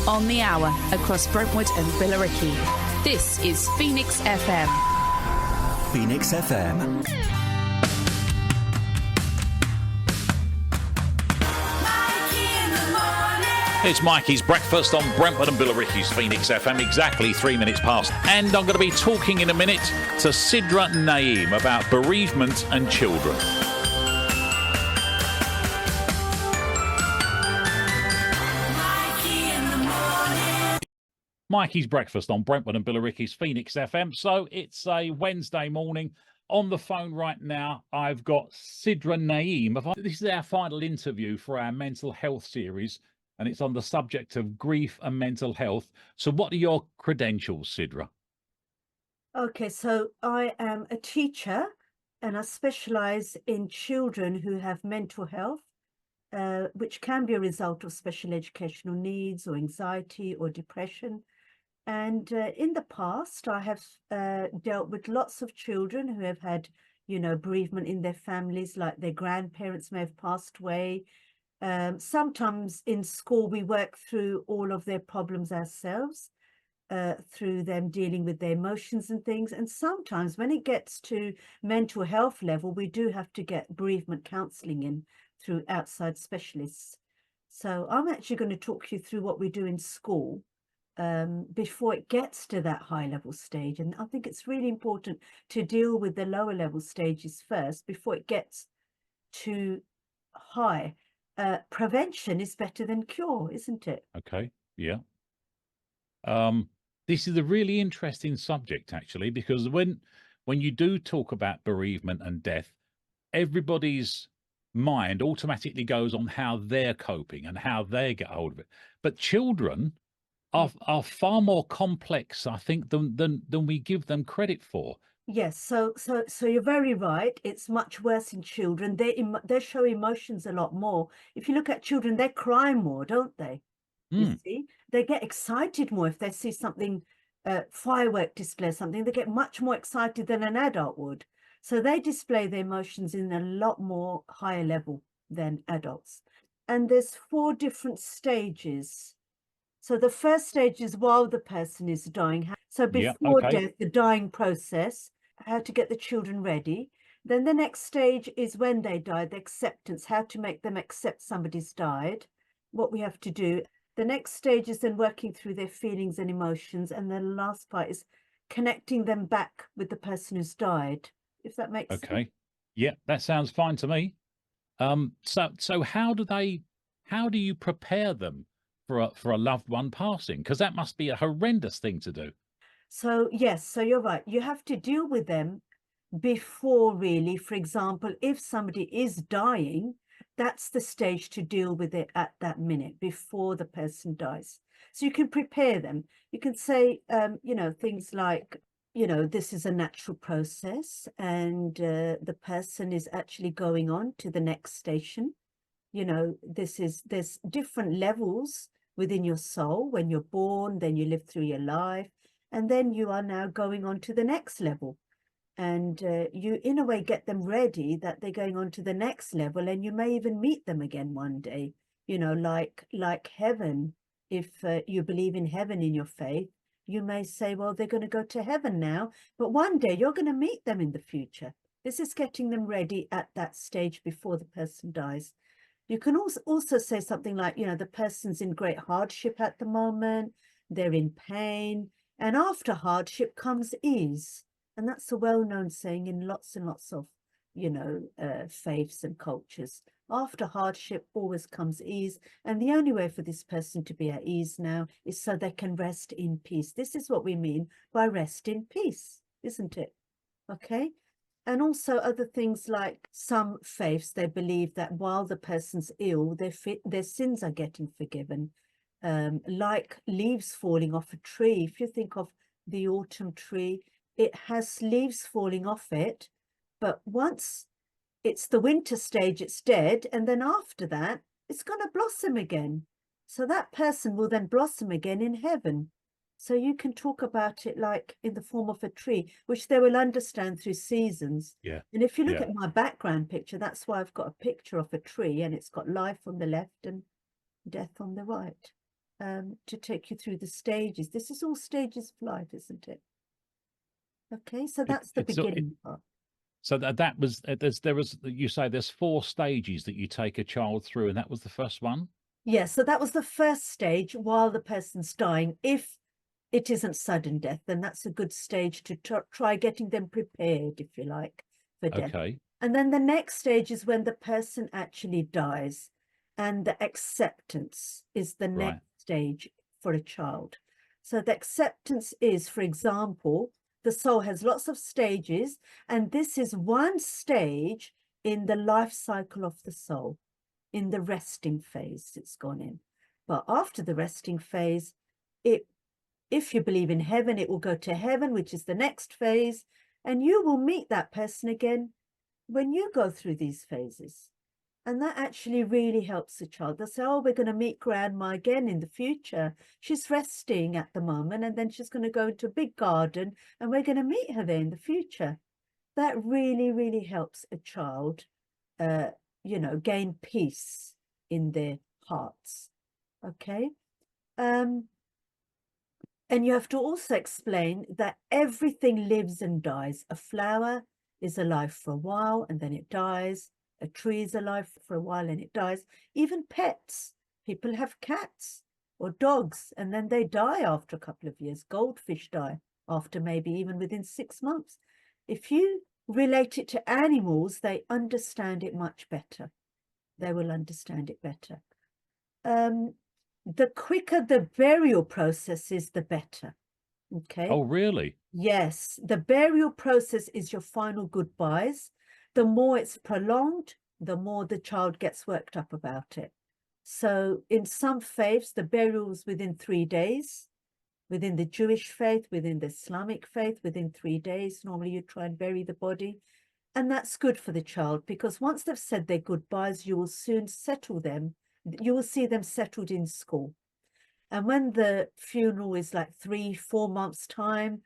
On the hour, across Brentwood and Billericay. This is Phoenix FM. Phoenix FM. It's Mikey's Breakfast on Brentwood and Billericay's Phoenix FM, exactly 3 minutes past. And I'm going to be talking in a minute to Sidra Naeem about bereavement and children. Mikey's Breakfast on Brentwood and Billericay's Phoenix FM. So it's a Wednesday morning. On the phone right now, I've got Sidra Naeem. This is our final interview for our mental health series, and it's on the subject of grief and mental health. So what are your credentials, Sidra? Okay, so I am a teacher and I specialize in children who have mental health, which can be a result of special educational needs or anxiety or depression. And in the past, I have dealt with lots of children who have had, bereavement in their families, like their grandparents may have passed away. Sometimes in school, we work through all of their problems ourselves, through them dealing with their emotions and things. And sometimes when it gets to mental health level, we do have to get bereavement counselling in through outside specialists. So I'm actually going to talk you through what we do in school before it gets to that high level stage. And I think it's really important to deal with the lower level stages first before it gets too high. Prevention is better than cure, isn't it? Okay, yeah. This is a really interesting subject, actually, because when you do talk about bereavement and death, everybody's mind automatically goes on how they're coping and how they get hold of it. But children are far more complex, I think, than we give them credit for. Yes, so you're very right. It's much worse in children. They show emotions a lot more. If you look at children, they cry more, don't they? You see, they get excited more if they see something, firework display, something. They get much more excited than an adult would. So they display their emotions in a lot more higher level than adults. And there's 4 different stages. So the first stage is while the person is dying. So before death, the dying process, how to get the children ready. Then the next stage is when they die, the acceptance, how to make them accept somebody's died, what we have to do. The next stage is then working through their feelings and emotions. And the last part is connecting them back with the person who's died, if that makes sense. Okay. Yeah, that sounds fine to me. So how do you prepare them for a loved one passing? Because that must be a horrendous thing to do. So yes, so you're right. You have to deal with them before, really. For example, if somebody is dying, that's the stage to deal with it at that minute before the person dies. So you can prepare them. You can say, things like, this is a natural process and the person is actually going on to the next station. There's different levels within your soul. When you're born, then you live through your life, and then you are now going on to the next level. And you, in a way, get them ready that they're going on to the next level, and you may even meet them again one day, like heaven. If you believe in heaven in your faith, you may say, well, they're going to go to heaven now, but one day you're going to meet them in the future. This is getting them ready at that stage before the person dies. You can also say something like, the person's in great hardship at the moment, they're in pain, and after hardship comes ease. And that's a well-known saying in lots and lots of, faiths and cultures. After hardship always comes ease. And the only way for this person to be at ease now is so they can rest in peace. This is what we mean by rest in peace, isn't it? Okay. And also other things like some faiths, they believe that while the person's ill, their sins are getting forgiven. Like leaves falling off a tree. If you think of the autumn tree, it has leaves falling off it, but once it's the winter stage, it's dead, and then after that, it's going to blossom again. So that person will then blossom again in heaven. So you can talk about it like in the form of a tree, which they will understand through seasons. Yeah. And if you look at my background picture, that's why I've got a picture of a tree, and it's got life on the left and death on the right. to take you through the stages. This is all stages of life, isn't it? Okay, so that's the beginning part. So that was there was, you say there's 4 stages that you take a child through, and that was the first one? Yes, so that was the first stage while the person's dying. If it isn't sudden death, then that's a good stage to try getting them prepared, if you like, for death. Okay. And then the next stage is when the person actually dies, and the acceptance is the next stage for a child. So the acceptance is, for example, the soul has lots of stages, and this is one stage in the life cycle of the soul. In the resting phase it's gone in. But after the resting phase, if you believe in heaven, it will go to heaven, which is the next phase, and you will meet that person again when you go through these phases. And that actually really helps the child. They'll say, oh, we're going to meet grandma again in the future. She's resting at the moment, and then she's going to go into a big garden, and we're going to meet her there in the future. That really, really helps a child you know, gain peace in their hearts. Okay. And you have to also explain that everything lives and dies. A flower is alive for a while and then it dies. A tree is alive for a while and it dies. Even pets, people have cats or dogs and then they die after a couple of years. Goldfish die after maybe even within 6 months. If you relate it to animals, they understand it much better. They will understand it better. The quicker the burial process is, the better. Okay. Oh, really? Yes. The burial process is your final goodbyes. The more it's prolonged, the more the child gets worked up about it. So in some faiths, the burial is within 3 days. Within the Jewish faith, within the Islamic faith, within 3 days, normally you try and bury the body. And that's good for the child because once they've said their goodbyes, you will soon settle them. You will see them settled in school. And when the funeral is like 3-4 months' time,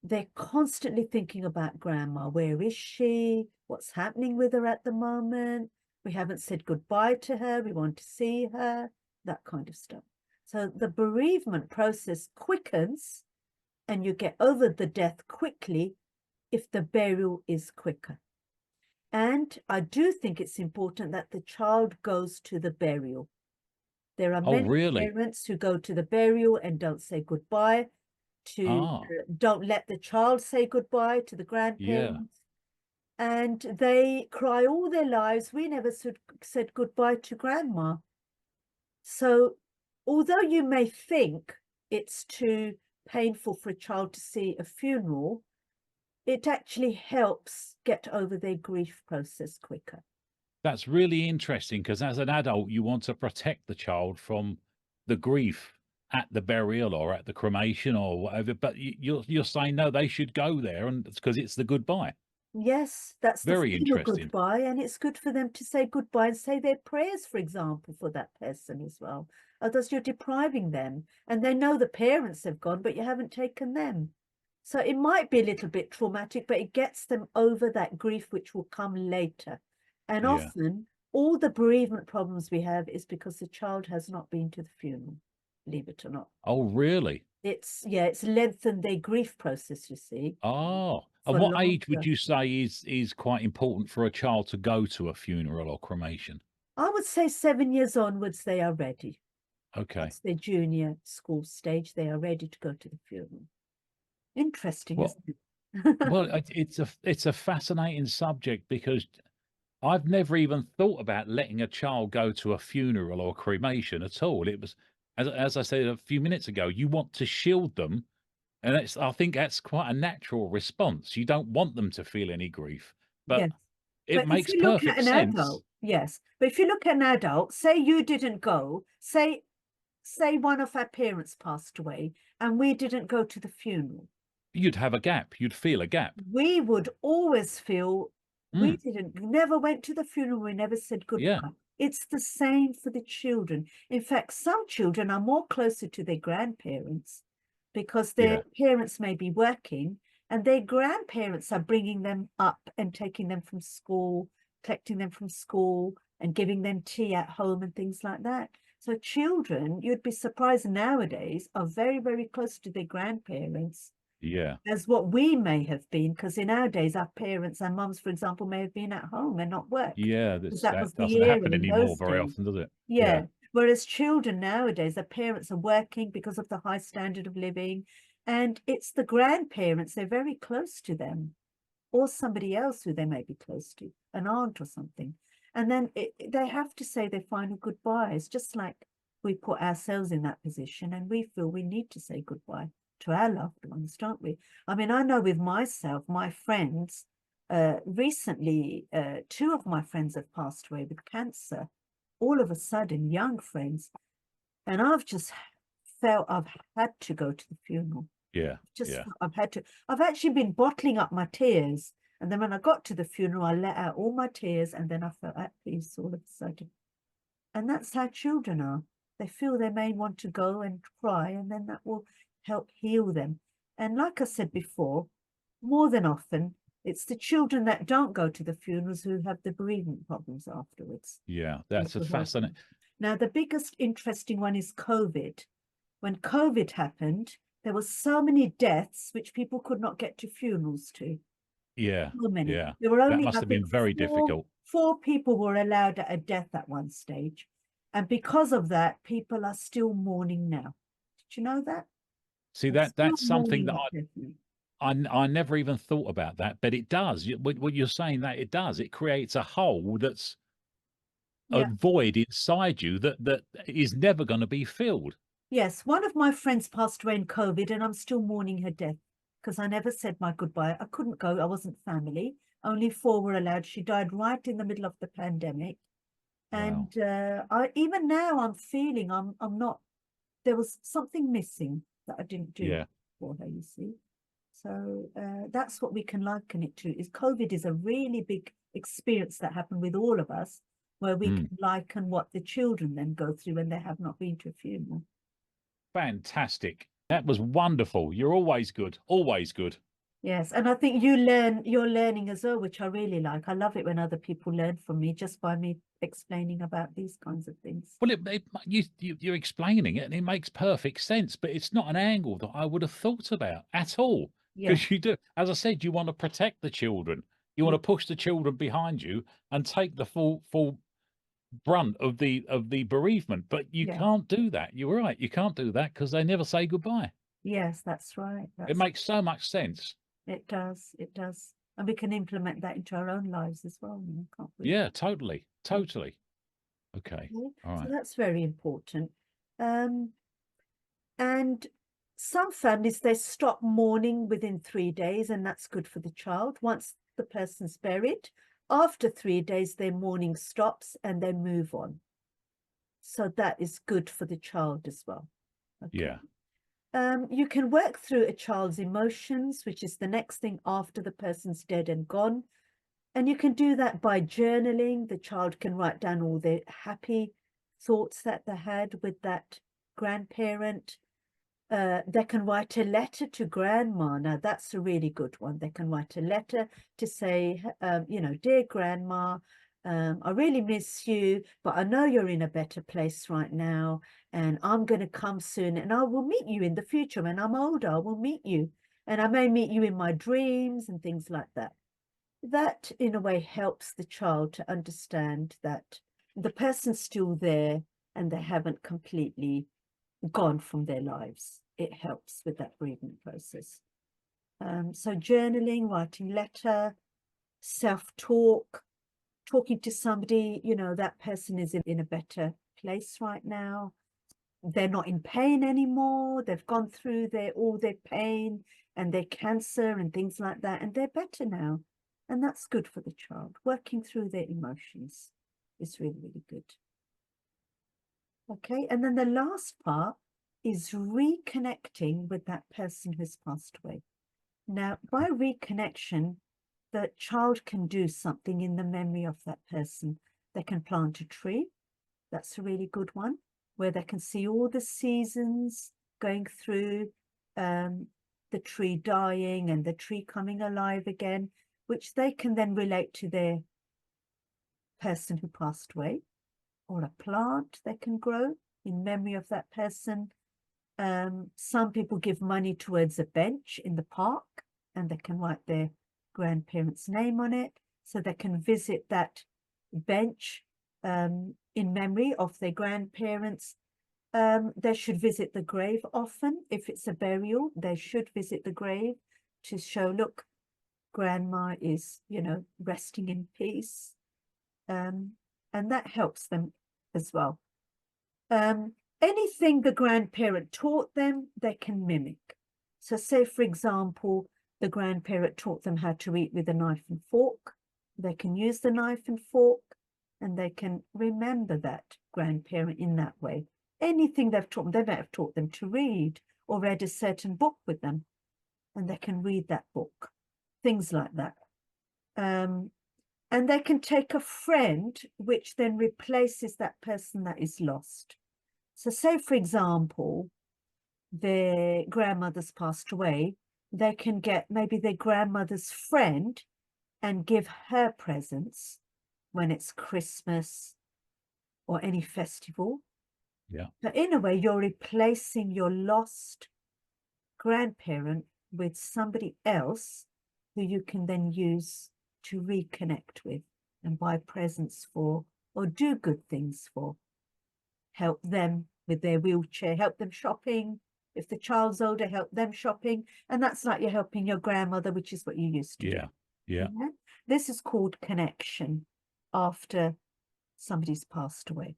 they're constantly thinking about grandma. Where is she? What's happening with her at the moment? We haven't said goodbye to her. We want to see her, that kind of stuff. So the bereavement process quickens and you get over the death quickly if the burial is quicker. And I do think it's important that the child goes to the burial. There are many parents who go to the burial and don't say goodbye don't let the child say goodbye to the grandparents. And they cry all their lives. We never said goodbye to grandma. So although you may think it's too painful for a child to see a funeral, it actually helps get over their grief process quicker. That's really interesting because as an adult, you want to protect the child from the grief at the burial or at the cremation or whatever. But you're saying, no, they should go there and because it's the goodbye. Yes, that's Very the final interesting. goodbye, and it's good for them to say goodbye and say their prayers, for example, for that person as well. Otherwise, you're depriving them, and they know the parents have gone, but you haven't taken them. So it might be a little bit traumatic, but it gets them over that grief, which will come later. And often, all the bereavement problems we have is because the child has not been to the funeral, believe it or not. Oh, really? It's lengthened their grief process, you see. Oh, and what age would you say is quite important for a child to go to a funeral or cremation? I would say 7 years onwards, they are ready. Okay. That's their junior school stage. They are ready to go to the funeral. Interesting, isn't it? Well, it's a fascinating subject because I've never even thought about letting a child go to a funeral or cremation at all. It was, as I said a few minutes ago, you want to shield them. And I think that's quite a natural response. You don't want them to feel any grief, but Yes. it makes perfect sense. Adult, yes. But if you look at an adult, say you didn't go, say one of our parents passed away and we didn't go to the funeral. You'd have a gap. You'd feel a gap. We would always feel we never went to the funeral. We never said goodbye. Yeah. It's the same for the children. In fact, some children are more closer to their grandparents because their parents may be working and their grandparents are bringing them up and taking them from school, collecting them from school, and giving them tea at home and things like that. So children, you'd be surprised nowadays, are very, very close to their grandparents Yeah. as what we may have been, because in our days, our parents, our mums, for example, may have been at home and not work. Yeah. Because That's, that was that the doesn't era happen in anymore those very days. often, does it? Yeah. Whereas children nowadays, their parents are working because of the high standard of living, and it's the grandparents, they're very close to them, or somebody else who they may be close to, an aunt or something. And then they have to say their final goodbyes, just like we put ourselves in that position and we feel we need to say goodbye to our loved ones, don't we? I mean, I know with myself, my friends, recently, 2 of my friends have passed away with cancer, all of a sudden, young friends. And I've just felt I've had to go to the funeral. Yeah. I've had to. I've actually been bottling up my tears. And then when I got to the funeral, I let out all my tears, and then I felt at peace all of a sudden. And that's how children are. They feel they may want to go and cry, and then that will help heal them. And like I said before, more than often, it's the children that don't go to the funerals who have the bereavement problems afterwards. Yeah. That's a fascinating. Now, the biggest interesting one is COVID. When COVID happened, there were so many deaths which people could not get to funerals to. Yeah. So many. Yeah. There were That only, must I have been think, very difficult. 4 people were allowed at a death at one stage. And because of that, people are still mourning now. Did you know that? See, They're still that's something that mourning at death. I never even thought about that, but it does. What you're saying, that it does. It creates a hole that's a Yeah. void inside you that is never going to be filled. Yes, one of my friends passed away in COVID, and I'm still mourning her death because I never said my goodbye. I couldn't go. I wasn't family. Only 4 were allowed. She died right in the middle of the pandemic. Wow. And I even now I'm feeling I'm not, there was something missing that I didn't do Yeah. for her, you see. So that's what we can liken it to. Is COVID is a really big experience that happened with all of us, where we can liken what the children then go through when they have not been to a funeral. Fantastic. That was wonderful. You're always good. Always good. Yes, and I think you're learning as well, which I really like. I love it when other people learn from me just by me explaining about these kinds of things. Well, you're explaining it, and it makes perfect sense, but it's not an angle that I would have thought about at all. Yeah, Because you do, as I said, you want to protect the children. You want to push the children behind you and take the full brunt of the bereavement, but you yeah. can't do that. You're right. You can't do that because they never say goodbye. Yes, that's right. It makes so much sense. It does. It does. And we can implement that into our own lives as well, can't we? Yeah, totally. Totally. Okay. Okay. All right. So that's very important. And some families, they stop mourning within 3 days, and that's good for the child. Once the person's buried, after 3 days, their mourning stops and they move on. So that is good for the child as well. Okay. Yeah. You can work through a child's emotions, which is the next thing after the person's dead and gone. And you can do that by journaling. The child can write down all the happy thoughts that they had with that grandparent. They can write a letter to grandma. Now, that's a really good one. They can write a letter to say, dear grandma, I really miss you, but I know you're in a better place right now, and I'm going to come soon, and I will meet you in the future. When I'm older, I will meet you, and I may meet you in my dreams and things like that. That, in a way, helps the child to understand that the person's still there and they haven't completely gone from their lives. It helps with that bereavement process. So journaling, writing letter, self-talk, talking to somebody, that person is in a better place right now. They're not in pain anymore. They've gone through all their pain and their cancer and things like that, and they're better now. And that's good for the child. Working through their emotions is really, really good. Okay, and then the last part is reconnecting with that person who's passed away. Now, by reconnection, the child can do something in the memory of that person. They can plant a tree. That's a really good one, where they can see all the seasons going through, the tree dying and the tree coming alive again, which they can then relate to their person who passed away, or a plant they can grow in memory of that person. Some people give money towards a bench in the park, and they can write their grandparents' name on it, so they can visit that bench in memory of their grandparents. They should visit the grave often. If it's a burial, they should visit the grave to show, look, grandma is, you know, resting in peace. And that helps them as well. Anything the grandparent taught them, they can mimic. So say, for example, the grandparent taught them how to eat with a knife and fork. They can use the knife and fork, and they can remember that grandparent in that way. Anything they've taught them, they may have taught them to read or read a certain book with them, and they can read that book, things like that. And they can take a friend which then replaces that person that is lost. So say, for example, their grandmother's passed away, they can get maybe their grandmother's friend and give her presents when it's Christmas or any festival. Yeah. But in a way, you're replacing your lost grandparent with somebody else who you can then use to reconnect with and buy presents for, or do good things for. Help them with their wheelchair, help them shopping. If the child's older, help them shopping. And that's like you're helping your grandmother, which is what you used to do. Yeah. This is called connection after somebody's passed away.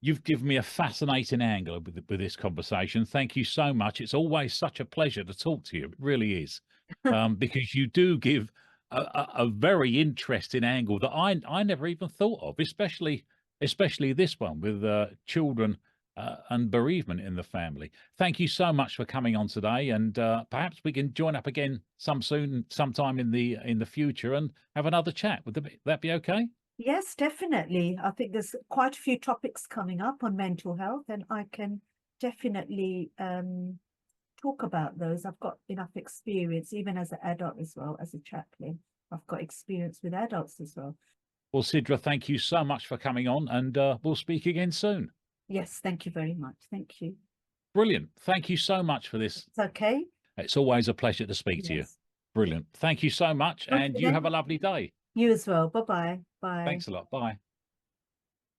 You've given me a fascinating angle with this conversation. Thank you so much. It's always such a pleasure to talk to you. It really is, because you do give a very interesting angle that I never even thought of, especially this one with children and bereavement in the family. Thank you so much for coming on today, and perhaps we can join up again sometime in the future and have another chat. Would that be okay? Yes, definitely. I think there's quite a few topics coming up on mental health, and I can definitely talk about those. I've got enough experience, even as an adult as well, as a chaplain. I've got experience with adults as well. Well, Sidra, thank you so much for coming on, and we'll speak again soon. Yes, thank you very much. Thank you. Brilliant. Thank you so much for this. It's okay. It's always a pleasure to speak to you. Brilliant. Thank you so much, and you have a lovely day. You as well. Bye-bye. Bye. Thanks a lot. Bye.